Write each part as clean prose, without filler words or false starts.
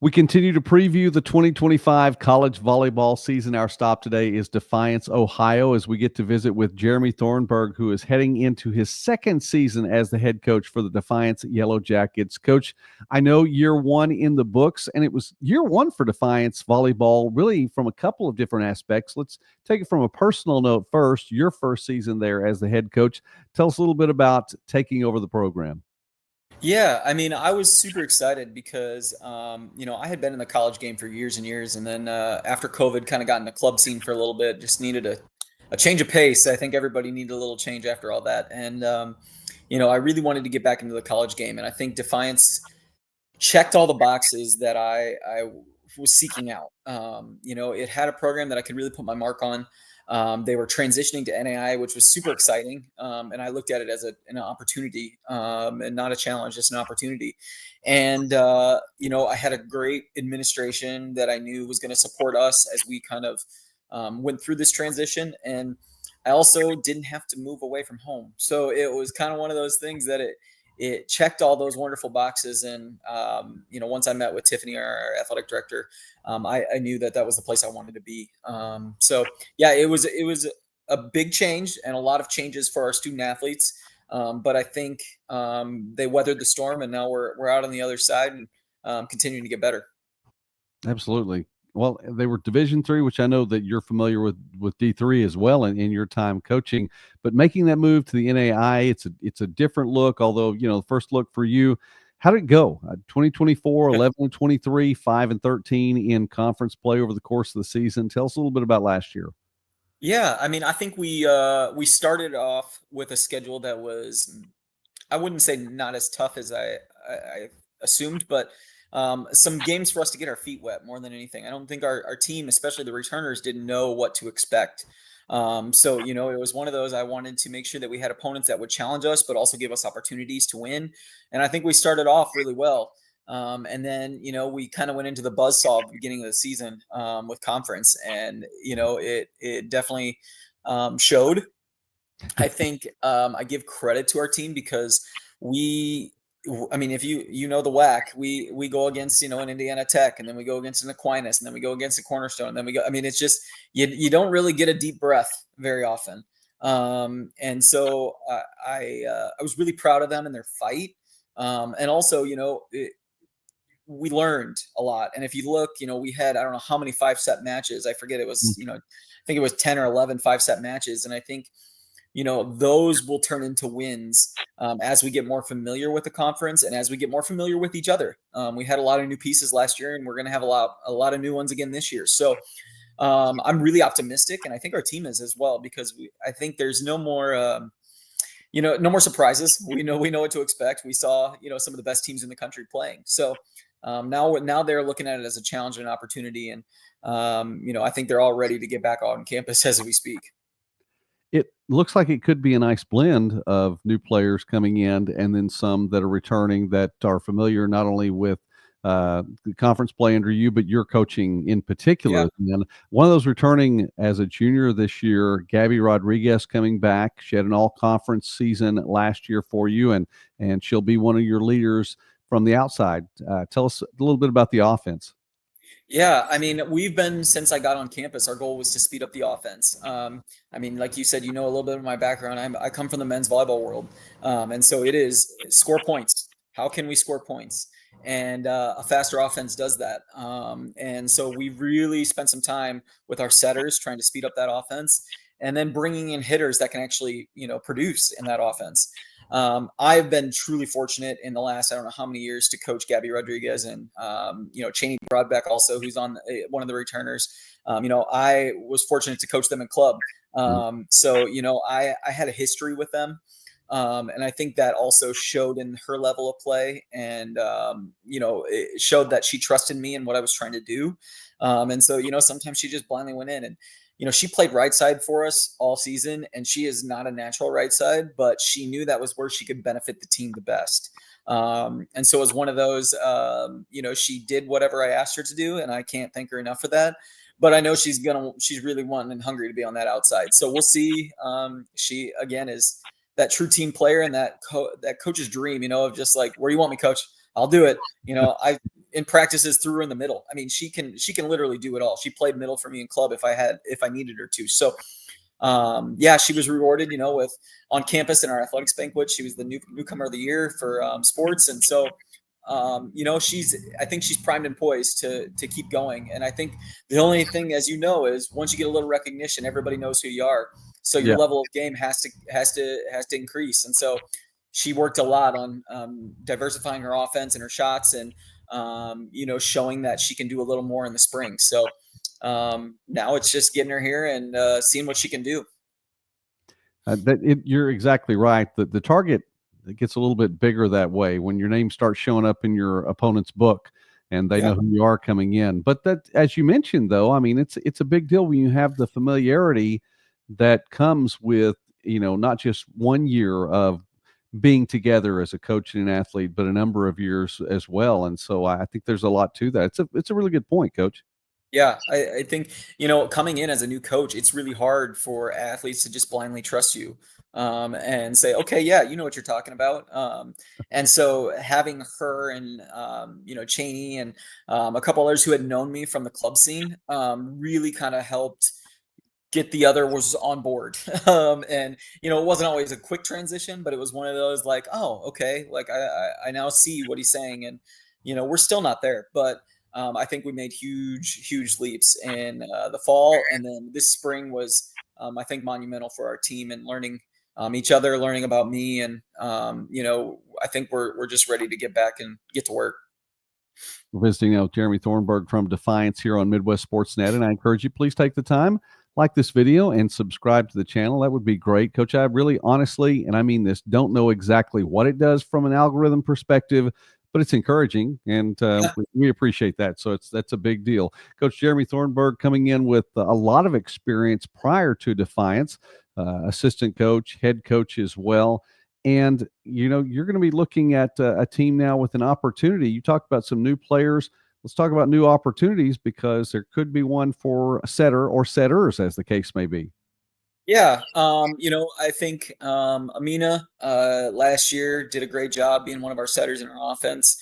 We continue to preview the 2025 college volleyball season. Our stop today is Defiance, Ohio, as we get to visit with Jeremy Thornburg, who is heading into his second season as the head coach for the Defiance Yellow Jackets. Coach, I know year one in the books, and it was year one for Defiance volleyball, really from a couple of different aspects. Let's take it from a personal note first. Your first season there as the head coach. Tell us a little bit about taking over the program. Yeah, I mean, I was super excited because, I had been in the college game for years and years, and then after COVID, kind of got in the club scene for a little bit. Just needed a change of pace. I think everybody needed a little change after all that, and I really wanted to get back into the college game, and I think Defiance checked all the boxes that I was seeking out. It had a program that I could really put my mark on. They were transitioning to NAIA, which was super exciting, and I looked at it as an opportunity and not a challenge, just an opportunity. And I had a great administration that I knew was going to support us as we kind of went through this transition. And I also didn't have to move away from home, so it was kind of one of those things that it checked all those wonderful boxes. And once I met with Tiffany, our athletic director, I knew that was the place I wanted to be. So yeah, it was a big change and a lot of changes for our student athletes. But I think they weathered the storm, and now we're out on the other side and continuing to get better. Absolutely. Well, they were Division III, which I know that you're familiar with D3 as well in your time coaching. But making that move to the NAI, it's a different look. Although the first look for you, how did it go? 2024, 11-23, 5-13 in conference play over the course of the season. Tell us a little bit about last year. Yeah, I mean, I think we started off with a schedule that was, I wouldn't say not as tough as I assumed, but some games for us to get our feet wet more than anything. I don't think our team, especially the returners, didn't know what to expect. So it was one of those. I wanted to make sure that we had opponents that would challenge us, but also give us opportunities to win. And I think we started off really well. And then we kind of went into the buzzsaw at the beginning of the season with conference, and it definitely showed. I think I give credit to our team because if you know the WAC, we go against an Indiana Tech, and then we go against an Aquinas, and then we go against a Cornerstone, and then we go. I mean, it's just you don't really get a deep breath very often, and so I was really proud of them and their fight, and also we learned a lot. And if you look, we had I don't know how many 5-set matches. I forget, it was I think it was 10 or 11 5-set matches, and I think those will turn into wins as we get more familiar with the conference and as we get more familiar with each other. We had a lot of new pieces last year, and we're going to have a lot of new ones again this year. So I'm really optimistic, and I think our team is as well, because I think there's no more no more surprises. We know what to expect. We saw some of the best teams in the country playing. So now they're looking at it as a challenge and an opportunity, and I think they're all ready to get back on campus as we speak. It looks like it could be a nice blend of new players coming in and then some that are returning that are familiar not only with the conference play under you, but your coaching in particular. Yeah. And one of those returning as a junior this year, Gabby Rodriguez, coming back. She had an all-conference season last year for you, and she'll be one of your leaders from the outside. Tell us a little bit about the offense. Yeah, I mean, since I got on campus, our goal was to speed up the offense. Like you said, a little bit of my background. I come from the men's volleyball world, and so it is score points. How can we score points? And a faster offense does that. And so we really spent some time with our setters trying to speed up that offense, and then bringing in hitters that can actually produce in that offense. I've been truly fortunate in the last, I don't know how many years, to coach Gabby Rodriguez and, Cheney Broadbeck also, who's on one of the returners. I was fortunate to coach them in club. So, I had a history with them. And I think that also showed in her level of play, and, it showed that she trusted me and what I was trying to do. And so, sometimes she just blindly went in, and, she played right side for us all season, and she is not a natural right side, but she knew that was where she could benefit the team the best. And so it was one of those, she did whatever I asked her to do, and I can't thank her enough for that. But I know she's really wanting and hungry to be on that outside. So we'll see. She again is that true team player, and that coach's dream, of just like, where you want me, coach, I'll do it. in practices threw her in the middle. I mean, she can literally do it all. She played middle for me in club if I needed her to. So yeah, she was rewarded, with on campus in our athletics banquet. She was the newcomer of the year for sports, and so I think she's primed and poised to keep going. And I think the only thing, as you know, is once you get a little recognition, everybody knows who you are. So your Yeah. level of game has to increase. And so she worked a lot on diversifying her offense and her shots, and showing that she can do a little more in the spring. So now it's just getting her here and seeing what she can do. You're exactly right. The target gets a little bit bigger that way when your name starts showing up in your opponent's book and they Yeah. know who you are coming in. But that, as you mentioned, though, I mean, it's a big deal when you have the familiarity that comes with, not just 1 year of being together as a coach and an athlete, but a number of years as well. And so I think there's a lot to that. It's a really good point, Coach. Yeah, I think, coming in as a new coach, it's really hard for athletes to just blindly trust you and say, okay, yeah, you know what you're talking about. And so having her and, Cheney and a couple others who had known me from the club scene really kind of helped get the other was on board. And it wasn't always a quick transition, but it was one of those like, oh, okay, like I now see what he's saying. And we're still not there, but I think we made huge leaps in the fall, and then this spring was I think monumental for our team and learning each other, learning about me. And I think we're just ready to get back and get to work. We're visiting Jeremy Thornburg from Defiance here on Midwest Sportsnet, and I encourage you, please take the time, like this video, and subscribe to the channel. That would be great. Coach, I really honestly, and I mean this, don't know exactly what it does from an algorithm perspective, but it's encouraging, and we appreciate that. So that's a big deal. Coach Jeremy Thornburg coming in with a lot of experience prior to Defiance, assistant coach, head coach as well. And, you're going to be looking at a team now with an opportunity. You talked about some new players. Let's talk about new opportunities, because there could be one for a setter or setters, as the case may be. Yeah, I think Amina last year did a great job being one of our setters in our offense.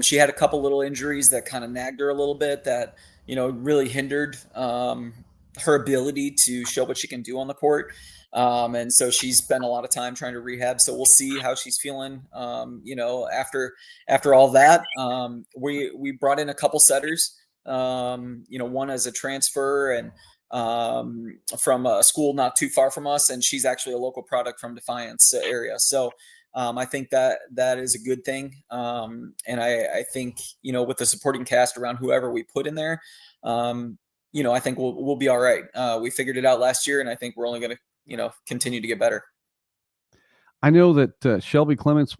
She had a couple little injuries that kind of nagged her a little bit, that really hindered her ability to show what she can do on the court. And so she's spent a lot of time trying to rehab. So we'll see how she's feeling. After all that, we brought in a couple setters. One as a transfer, and from a school not too far from us, and she's actually a local product from Defiance area. So I think that is a good thing. And I think, with the supporting cast around whoever we put in there, I think we'll be all right. We figured it out last year, and I think we're only going to, continue to get better. I know that Shelby Clements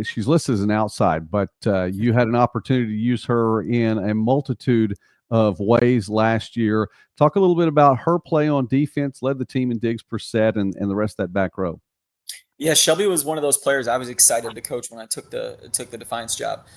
she's listed as an outside, but you had an opportunity to use her in a multitude of ways last year. Talk a little bit about her play on defense, led the team in digs per set, and the rest of that back row. Yeah, Shelby was one of those players I was excited to coach when I took the Defiance job.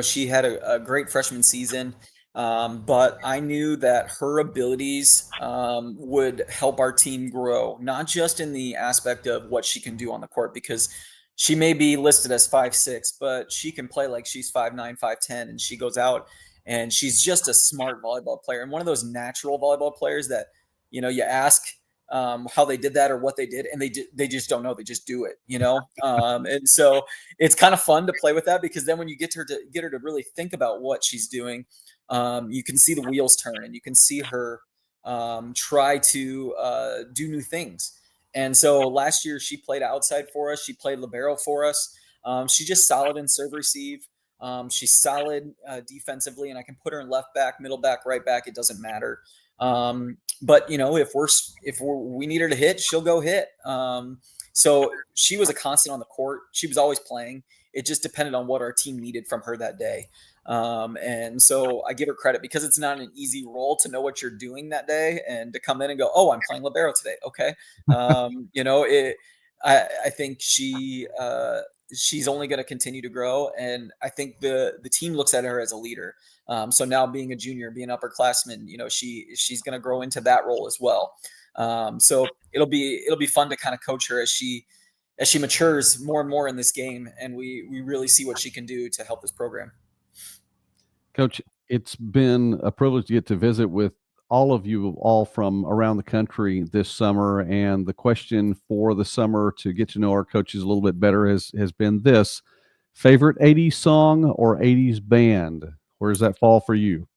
She had a great freshman season, but I knew that her abilities would help our team grow, not just in the aspect of what she can do on the court, because she may be listed as 5'6", but she can play like she's 5'9", 5'10", and she goes out and she's just a smart volleyball player, and one of those natural volleyball players that you ask how they did that or what they did, and they just don't know. They just do it, and so it's kind of fun to play with that, because then when you get her to really think about what she's doing, you can see the wheels turn, and you can see her try to do new things. And so last year she played outside for us. She played libero for us. She's just solid in serve receive. She's solid defensively, and I can put her in left back, middle back, right back. It doesn't matter. But if we need her to hit, she'll go hit. So she was a constant on the court. She was always playing. It just depended on what our team needed from her that day. And so I give her credit, because it's not an easy role to know what you're doing that day and to come in and go, oh, I'm playing libero today. Okay. I think she's only going to continue to grow. And I think the team looks at her as a leader. So now, being a junior, being upperclassman, she's going to grow into that role as well. So it'll be fun to kind of coach her as she matures more and more in this game, and we really see what she can do to help this program. Coach, it's been a privilege to get to visit with all of you, all from around the country this summer. And the question for the summer to get to know our coaches a little bit better has been this: favorite 80s song or 80s band? Where does that fall for you?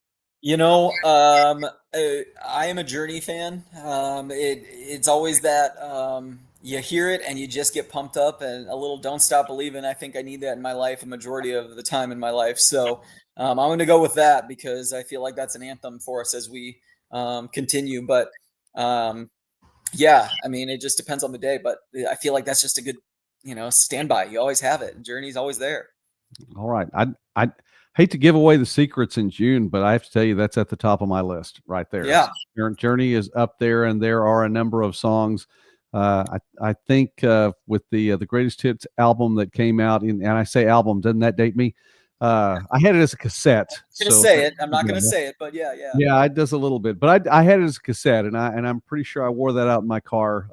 I am a Journey fan. It's always that you hear it and you just get pumped up and a little "Don't Stop Believing." I think I need that in my life a majority of the time in my life. So I'm going to go with that because I feel like that's an anthem for us as we continue. But um, yeah, I mean, it just depends on the day. But I feel like that's just a good, standby. You always have it. Journey's always there. All right. I hate to give away the secrets in June, but I have to tell you that's at the top of my list right there. Yeah. Journey is up there, and there are a number of songs. I think with the Greatest Hits album that came out, and I say album, doesn't that date me? I had it as a cassette. I'm gonna say it. I'm not gonna say it, but yeah. Yeah, it does a little bit, but I had it as a cassette, and I'm pretty sure I wore that out in my car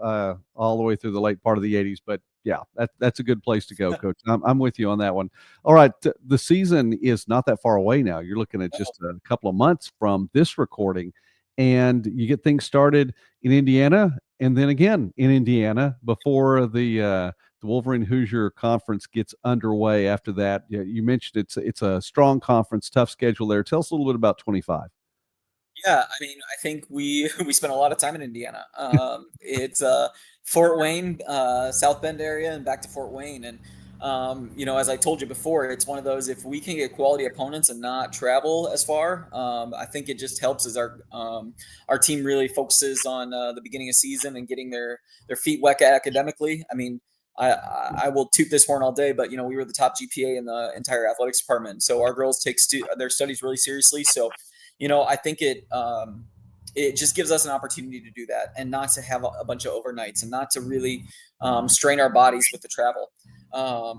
all the way through the late part of the '80s. But yeah, that's a good place to go, Coach. I'm with you on that one. All right, the season is not that far away now. You're looking at just a couple of months from this recording, and you get things started in Indiana, and then again in Indiana before the Wolverine Hoosier Conference gets underway. After that, you mentioned it's a strong conference, tough schedule there. Tell us a little bit about 25. Yeah, I mean, I think we we spent a lot of time in Indiana. It's Fort Wayne, South Bend area, and back to Fort Wayne. And as I told you before, it's one of those, if we can get quality opponents and not travel as far, I think it just helps as our team really focuses on the beginning of season and getting their feet wet academically. I mean, I will toot this horn all day, but we were the top GPA in the entire athletics department, so our girls take their studies really seriously. So I think it just gives us an opportunity to do that and not to have a bunch of overnights and not to really strain our bodies with the travel.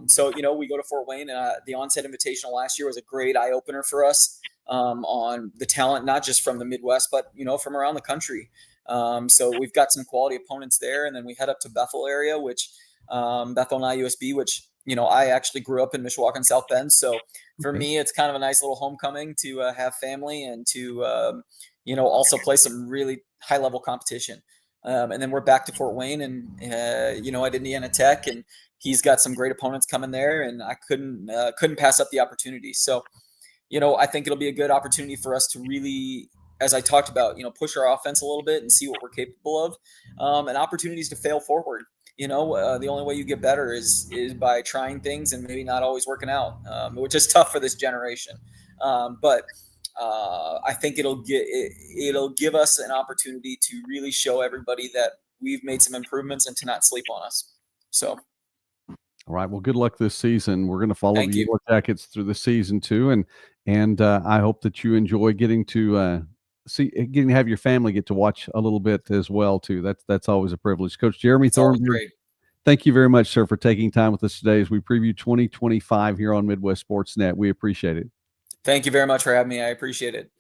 So we go to Fort Wayne, and the Onset Invitational last year was a great eye opener for us on the talent, not just from the Midwest, but from around the country. So we've got some quality opponents there, and then we head up to Bethel area, which Bethel NAIA USB, which I actually grew up in Mishawaka and South Bend. So for me, it's kind of a nice little homecoming to have family and to also play some really high level competition. And then we're back to Fort Wayne, and at Indiana Tech, and he's got some great opponents coming there, and I couldn't pass up the opportunity. So I think it'll be a good opportunity for us to really, as I talked about, push our offense a little bit and see what we're capable of, and opportunities to fail forward. The only way you get better is by trying things and maybe not always working out, which is tough for this generation. But I think it'll give us an opportunity to really show everybody that we've made some improvements and to not sleep on us. So. All right. Well, good luck this season. We're going to follow Thank the you. Yellow Jackets through the season too, and I hope that you enjoy getting to have your family get to watch a little bit as well too. That's always a privilege. Coach Jeremy Thornburg, Great. thank you very much, sir, for taking time with us today as we preview 2025 here on Midwest Sports Net. We appreciate it. Thank you very much for having me. I appreciate it.